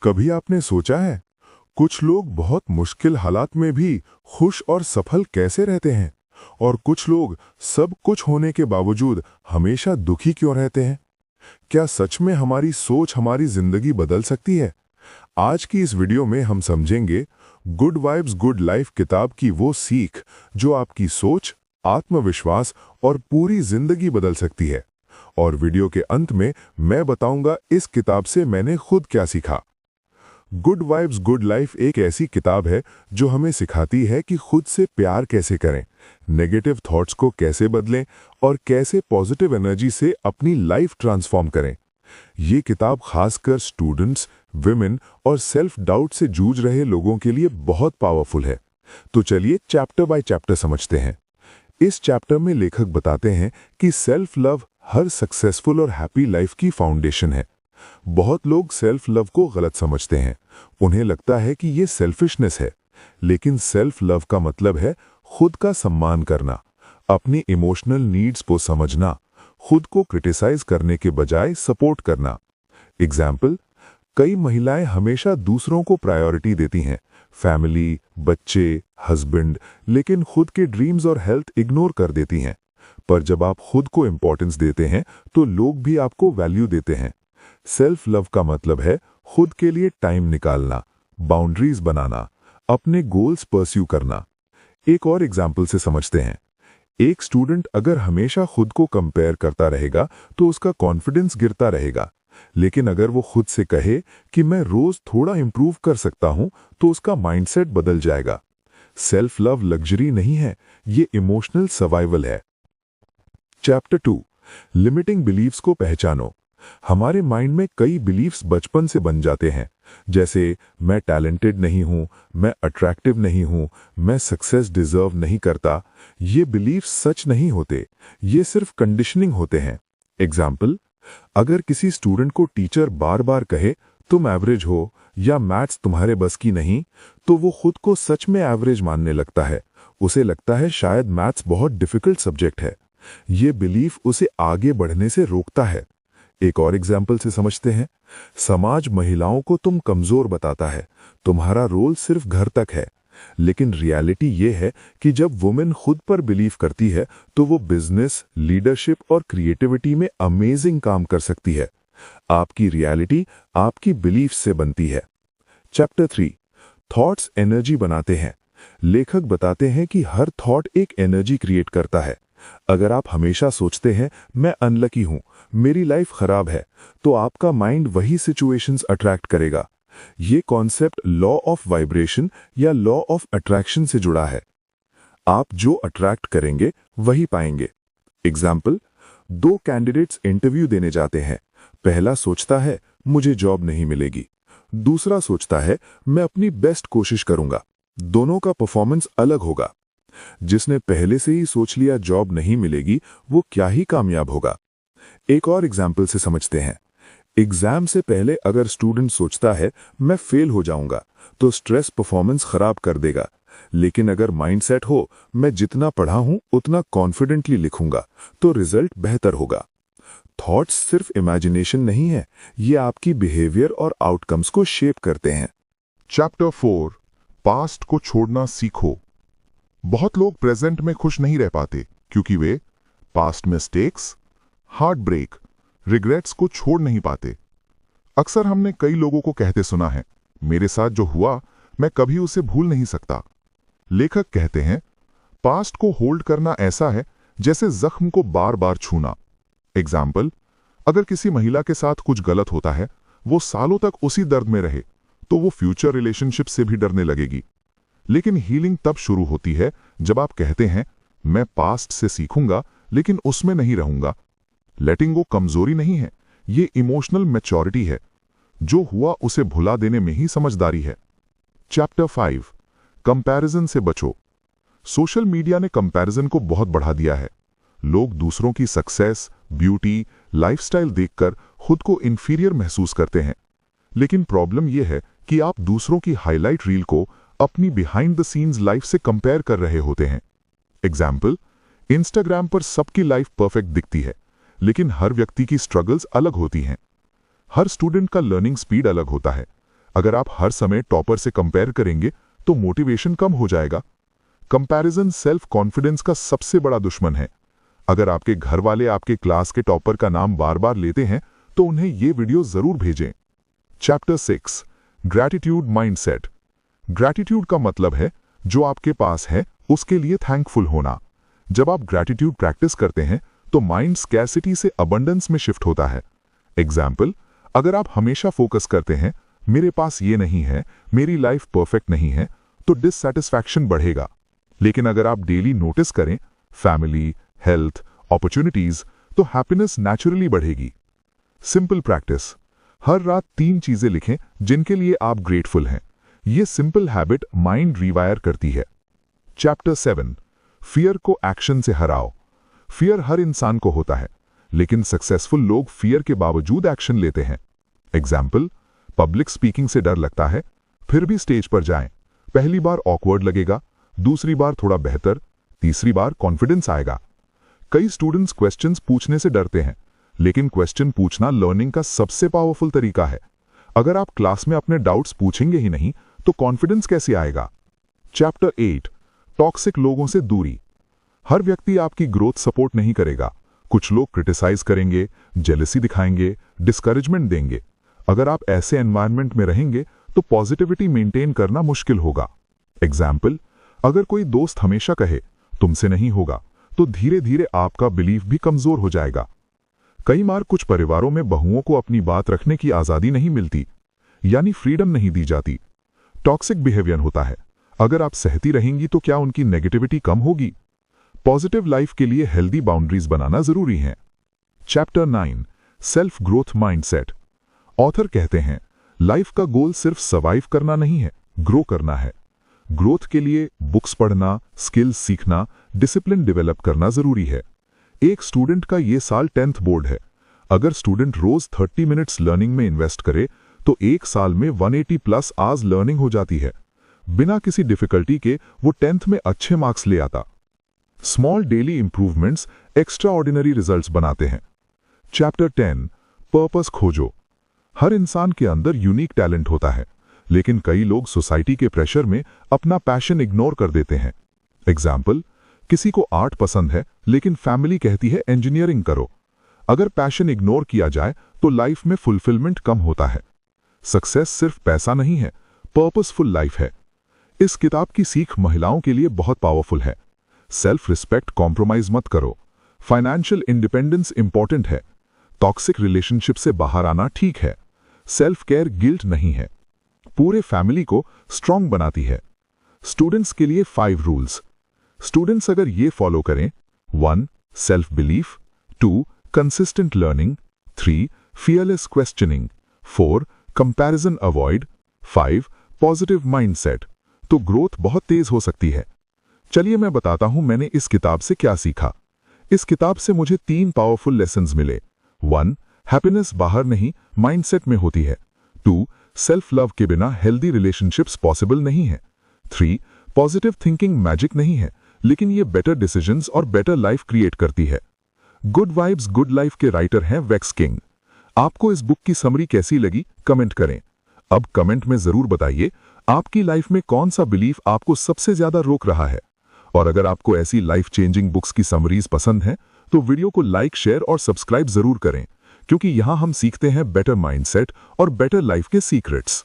कभी आपने सोचा है कुछ लोग बहुत मुश्किल हालात में भी खुश और सफल कैसे रहते हैं और कुछ लोग सब कुछ होने के बावजूद हमेशा दुखी क्यों रहते हैं? क्या सच में हमारी सोच हमारी जिंदगी बदल सकती है? आज की इस वीडियो में हम समझेंगे गुड वाइब्स गुड लाइफ किताब की वो सीख जो आपकी सोच, आत्मविश्वास और पूरी जिंदगी बदल सकती है। और वीडियो के अंत में मैं बताऊंगा इस किताब से मैंने खुद क्या सीखा। गुड वाइब्स गुड लाइफ एक ऐसी किताब है जो हमें सिखाती है कि खुद से प्यार कैसे करें, नेगेटिव थॉट्स को कैसे बदलें और कैसे पॉजिटिव एनर्जी से अपनी लाइफ ट्रांसफॉर्म करें। ये किताब खासकर स्टूडेंट्स, विमेन और सेल्फ डाउट से जूझ रहे लोगों के लिए बहुत पावरफुल है। तो चलिए चैप्टर बाय चैप्टर समझते हैं। इस चैप्टर में लेखक बताते हैं कि सेल्फ लव हर सक्सेसफुल और हैप्पी लाइफ की फाउंडेशन है। बहुत लोग सेल्फ लव को गलत समझते हैं। उन्हें लगता है कि ये सेल्फिशनेस है, लेकिन सेल्फ लव का मतलब है खुद का सम्मान करना, अपनी इमोशनल नीड्स को समझना, खुद को क्रिटिसाइज करने के बजाय सपोर्ट करना। एग्जाम्पल, कई महिलाएं हमेशा दूसरों को प्रायोरिटी देती हैं, फैमिली, बच्चे, हस्बैंड, लेकिन खुद के ड्रीम्स और हेल्थ इग्नोर कर देती हैं। पर जब आप खुद को इंपॉर्टेंस देते हैं तो लोग भी आपको वैल्यू देते हैं। सेल्फ लव का मतलब है खुद के लिए टाइम निकालना, बाउंड्रीज बनाना, अपने गोल्स परस्यू करना। एक और एग्जाम्पल से समझते हैं। एक स्टूडेंट अगर हमेशा खुद को कंपेयर करता रहेगा तो उसका कॉन्फिडेंस गिरता रहेगा, लेकिन अगर वो खुद से कहे कि मैं रोज थोड़ा इंप्रूव कर सकता हूं तो उसका माइंडसेट बदल जाएगा। सेल्फ लव लग्जरी नहीं है, ये इमोशनल सर्वाइवल है। चैप्टर 2, लिमिटिंग बिलीव्स को पहचानो। हमारे माइंड में कई बिलीव्स बचपन से बन जाते हैं, जैसे मैं टैलेंटेड नहीं हूं, मैं अट्रैक्टिव नहीं हूं, मैं सक्सेस डिजर्व नहीं करता। ये बिलीव्स सच नहीं होते, ये सिर्फ कंडीशनिंग होते हैं। एग्जाम्पल, अगर किसी स्टूडेंट को टीचर बार बार कहे तुम एवरेज हो या मैथ्स तुम्हारे बस की नहीं, तो वो खुद को सच में एवरेज मानने लगता है। उसे लगता है शायद मैथ्स बहुत डिफिकल्ट सब्जेक्ट है। ये बिलीफ उसे आगे बढ़ने से रोकता है। एक और एग्जाम्पल से समझते हैं। समाज महिलाओं को तुम कमजोर बताता है, तुम्हारा रोल सिर्फ घर तक है। लेकिन रियलिटी ये है कि जब वुमेन खुद पर बिलीव करती है तो वो बिजनेस, लीडरशिप और क्रिएटिविटी में अमेजिंग काम कर सकती है। आपकी रियलिटी आपकी बिलीफ से बनती है। चैप्टर 3, थॉट्स एनर्जी बनाते हैं। लेखक बताते हैं कि हर थॉट एक एनर्जी क्रिएट करता है। अगर आप हमेशा सोचते हैं मैं अनलकी हूं, मेरी लाइफ खराब है, तो आपका माइंड वही सिचुएशंस अट्रैक्ट करेगा। ये कॉन्सेप्ट लॉ ऑफ वाइब्रेशन या लॉ ऑफ अट्रैक्शन से जुड़ा है। आप जो अट्रैक्ट करेंगे वही पाएंगे। एग्जाम्पल, 2 कैंडिडेट्स इंटरव्यू देने जाते हैं। पहला सोचता है मुझे जॉब नहीं मिलेगी, दूसरा सोचता है मैं अपनी बेस्ट कोशिश करूंगा। दोनों का परफॉर्मेंस अलग होगा। जिसने पहले से ही सोच लिया जॉब नहीं मिलेगी, वो क्या ही कामयाब होगा। एक और एग्जाम्पल से समझते हैं। एग्जाम से पहले अगर स्टूडेंट सोचता है मैं फेल हो जाऊंगा, तो स्ट्रेस परफॉर्मेंस खराब कर देगा। लेकिन अगर माइंडसेट हो मैं जितना पढ़ा हूं उतना कॉन्फिडेंटली लिखूंगा, तो रिजल्ट बेहतर होगा। थॉट्स सिर्फ इमेजिनेशन नहीं है, ये आपकी बिहेवियर और आउटकम्स को शेप करते हैं। चैप्टर 4, पास्ट को छोड़ना सीखो। बहुत लोग प्रेजेंट में खुश नहीं रह पाते क्योंकि वे past mistakes, heartbreak, regrets को छोड़ नहीं पाते। अक्सर हमने कई लोगों को कहते सुना है, मेरे साथ जो हुआ मैं कभी उसे भूल नहीं सकता। लेखक कहते हैं, पास्ट को होल्ड करना ऐसा है जैसे जख्म को बार बार छूना। एग्जाम्पल, अगर किसी महिला के साथ कुछ गलत होता है, वो सालों तक उसी दर्द में रहे, तो वो फ्यूचर रिलेशनशिप से भी डरने लगेगी। लेकिन हीलिंग तब शुरू होती है जब आप कहते हैं मैं पास्ट से सीखूंगा लेकिन उसमें नहीं रहूंगा। लेटिंग गो कमजोरी नहीं है, ये इमोशनल मैच्योरिटी है। जो हुआ उसे भुला देने में ही समझदारी है। चैप्टर 5, कंपैरिजन से बचो। सोशल मीडिया ने कंपैरिजन को बहुत बढ़ा दिया है। लोग दूसरों की सक्सेस, ब्यूटी, लाइफस्टाइल देखकर खुद को इंफीरियर महसूस करते हैं। लेकिन प्रॉब्लम यह है कि आप दूसरों की हाईलाइट रील को अपनी बिहाइंड द सीन्स लाइफ से कंपेयर कर रहे होते हैं। एग्जाम्पल, इंस्टाग्राम पर सबकी लाइफ परफेक्ट दिखती है, लेकिन हर व्यक्ति की स्ट्रगल्स अलग होती हैं। हर स्टूडेंट का लर्निंग स्पीड अलग होता है। अगर आप हर समय टॉपर से कंपेयर करेंगे तो मोटिवेशन कम हो जाएगा। कंपैरिजन सेल्फ कॉन्फिडेंस का सबसे बड़ा दुश्मन है। अगर आपके घर वाले आपके क्लास के टॉपर का नाम बार बार लेते हैं तो उन्हें ये वीडियो जरूर भेजें। Chapter 6 gratitude mindset. ग्रैटिट्यूड का मतलब है जो आपके पास है उसके लिए थैंकफुल होना। जब आप ग्रैटिट्यूड प्रैक्टिस करते हैं तो माइंड स्कैर्सिटी से अबंडेंस में शिफ्ट होता है। एग्जाम्पल, अगर आप हमेशा फोकस करते हैं मेरे पास ये नहीं है, मेरी लाइफ परफेक्ट नहीं है, तो डिससैटिस्फैक्शन बढ़ेगा। लेकिन अगर आप डेली नोटिस करें फैमिली, हेल्थ, अपॉर्चुनिटीज, तो हैप्पीनेस नेचुरली बढ़ेगी। सिंपल प्रैक्टिस, हर रात 3 चीजें लिखें जिनके लिए आप ग्रेटफुल हैं। ये सिंपल हैबिट माइंड रिवायर करती है। चैप्टर 7 फियर को एक्शन से हराओ। फियर हर इंसान को होता है, लेकिन सक्सेसफुल लोग फियर के बावजूद एक्शन लेते हैं। एग्जाम्पल, पब्लिक स्पीकिंग से डर लगता है, फिर भी स्टेज पर जाएं। पहली बार ऑकवर्ड लगेगा, दूसरी बार थोड़ा बेहतर, तीसरी बार कॉन्फिडेंस आएगा। कई स्टूडेंट्स क्वेश्चंस पूछने से डरते हैं, लेकिन क्वेश्चन पूछना लर्निंग का सबसे पावरफुल तरीका है। अगर आप क्लास में अपने डाउट्स पूछेंगे ही नहीं तो कॉन्फिडेंस कैसे आएगा। चैप्टर 8 टॉक्सिक लोगों से दूरी। हर व्यक्ति आपकी ग्रोथ सपोर्ट नहीं करेगा। कुछ लोग क्रिटिसाइज करेंगे, जेलसी दिखाएंगे, डिस्करेजमेंट देंगे। अगर आप ऐसे एनवायरनमेंट में रहेंगे तो पॉजिटिविटी मेंटेन करना मुश्किल होगा। एग्जाम्पल, अगर कोई दोस्त हमेशा कहे तुमसे नहीं होगा तो धीरे धीरे आपका बिलीफ भी कमजोर हो जाएगा। कई बार कुछ परिवारों में बहुओं को अपनी बात रखने की आजादी नहीं मिलती, यानी फ्रीडम नहीं दी जाती। टॉक्सिक बिहेवियर होता है। अगर आप सहती रहेंगी तो क्या उनकी नेगेटिविटी कम होगी? पॉजिटिव लाइफ के लिए हेल्दी बाउंड्रीज बनाना जरूरी है। Chapter 9 self growth mindset. Author कहते हैं लाइफ का गोल सिर्फ सर्वाइव करना नहीं है, ग्रो करना है। ग्रोथ के लिए बुक्स पढ़ना, स्किल्स सीखना, डिसिप्लिन डेवलप करना जरूरी है। एक स्टूडेंट का ये साल 10th बोर्ड है। अगर स्टूडेंट रोज 30 मिनट्स लर्निंग में इन्वेस्ट करे तो एक साल में 180+ आवर्स लर्निंग हो जाती है। बिना किसी डिफिकल्टी के वो 10th में अच्छे मार्क्स ले आता। Small daily improvements extra ordinary results बनाते हैं। चैप्टर 10 पर्पस खोजो। हर इंसान के अंदर यूनिक टैलेंट होता है, लेकिन कई लोग सोसाइटी के प्रेशर में अपना पैशन इग्नोर कर देते हैं। एग्जाम्पल, किसी को आर्ट पसंद है लेकिन फैमिली कहती है इंजीनियरिंग करो। अगर पैशन इग्नोर किया जाए तो लाइफ में फुलफिलमेंट कम होता है। सक्सेस सिर्फ पैसा नहीं है, पर्पसफुल लाइफ है। इस किताब की सीख महिलाओं के लिए बहुत पावरफुल है। सेल्फ रिस्पेक्ट कॉम्प्रोमाइज मत करो। फाइनेंशियल इंडिपेंडेंस इंपॉर्टेंट है। टॉक्सिक रिलेशनशिप से बाहर आना ठीक है। सेल्फ केयर गिल्ट नहीं है, पूरे फैमिली को स्ट्रांग बनाती है। स्टूडेंट्स के लिए 5 रूल्स। स्टूडेंट्स अगर ये फॉलो करें: 1 self belief, 2 consistent learning, 3 fearless questioning, 4 comparison avoid, 5 positive mindset, तो ग्रोथ बहुत तेज हो सकती है। चलिए मैं बताता हूं मैंने इस किताब से क्या सीखा। इस किताब से मुझे 3 पावरफुल लेसन्स मिले। 1 हैप्पीनेस बाहर नहीं माइंडसेट में होती है। 2 सेल्फ लव के बिना हेल्दी रिलेशनशिप्स पॉसिबल नहीं है। 3 पॉजिटिव थिंकिंग मैजिक नहीं है, लेकिन ये बेटर डिसीजंस और बेटर लाइफ क्रिएट करती है। गुड वाइब्स गुड लाइफ के राइटर हैं वेक्स किंग। आपको इस बुक की समरी कैसी लगी कमेंट करें। अब कमेंट में जरूर बताइए आपकी लाइफ में कौन सा बिलीफ आपको सबसे ज्यादा रोक रहा है। और अगर आपको ऐसी लाइफ चेंजिंग बुक्स की समरीज पसंद हैं तो वीडियो को लाइक, शेयर और सब्सक्राइब जरूर करें, क्योंकि यहां हम सीखते हैं बेटर माइंडसेट और बेटर लाइफ के सीक्रेट्स।